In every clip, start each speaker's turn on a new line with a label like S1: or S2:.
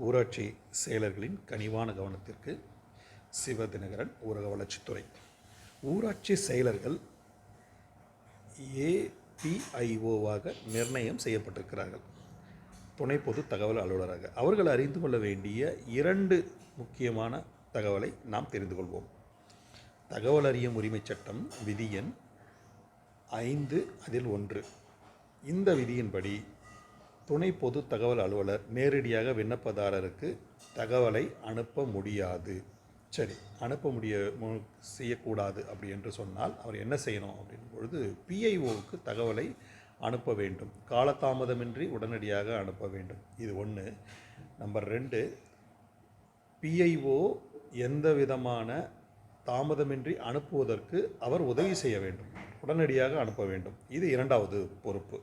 S1: ஊராட்சி செயலர்களின் கனிவான கவனத்திற்கு. சிவதினகரன், ஊரக வளர்ச்சித்துறை. ஊராட்சி செயலர்கள் APIOவாக நிர்ணயம் செய்யப்பட்டிருக்கிறார்கள். துணை பொது தகவல் அலுவலராக. அவர்கள் அறிந்து கொள்ள வேண்டிய 2 முக்கியமான தகவலை நாம் தெரிந்து கொள்வோம். தகவல் அறியும் உரிமைச் சட்டம் விதி எண் 5 அதில் 1. இந்த விதியின்படி துணை பொது தகவல் அலுவலர் நேரடியாக விண்ணப்பதாரருக்கு தகவலை அனுப்ப முடியாது. சரி, செய்யக்கூடாது அப்படி என்று சொன்னால் அவர் என்ன செய்யணும் அப்படின் பொழுது PIOவுக்கு தகவலை அனுப்ப வேண்டும். காலதாமதமின்றி உடனடியாக அனுப்ப வேண்டும். இது 1. நம்பர் 2, PIO எந்த விதமான தாமதமின்றி அனுப்புவதற்கு அவர் உதவி செய்ய வேண்டும். உடனடியாக அனுப்ப வேண்டும். இது 2வது பொறுப்பு.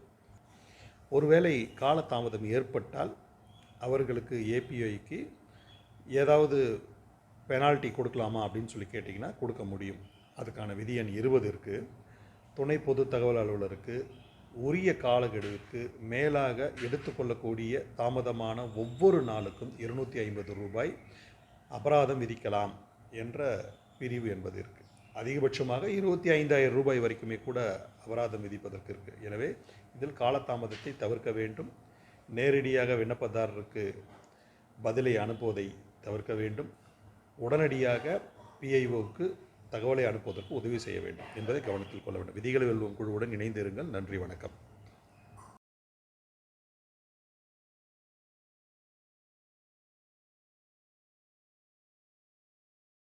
S1: ஒருவேளை காலதாமதம் ஏற்பட்டால் அவர்களுக்கு APIக்கு ஏதாவது பெனால்ட்டி கொடுக்கலாமா அப்படின்னு சொல்லி கேட்டிங்கன்னா கொடுக்க முடியும். அதுக்கான விதி எண் 20 இருக்குது. துணை பொது தகவல் அலுவலருக்கு உரிய காலக்கெடுவுக்கு மேலாக எடுத்துக்கொள்ளக்கூடிய தாமதமான ஒவ்வொரு நாளுக்கும் ரூபாய் 250 அபராதம் விதிக்கலாம் என்ற பிரிவு என்பது இருக்குது. அதிகபட்சமாக 25,000 ரூபாய் வரைக்குமே கூட அபராதம் விதிப்பதற்கு இருக்குது. எனவே இதில் காலதாமதத்தை தவிர்க்க வேண்டும். நேரடியாக விண்ணப்பதாரருக்கு பதிலை அனுப்புவதை தவிர்க்க வேண்டும். உடனடியாக PIOவுக்கு தகவலை அனுப்புவதற்கு உதவி செய்ய வேண்டும் என்பதை கவனத்தில் கொள்ள வேண்டும். விதிகளை வெல்வோம் குழுவுடன் இணைந்திருங்கள். நன்றி, வணக்கம்.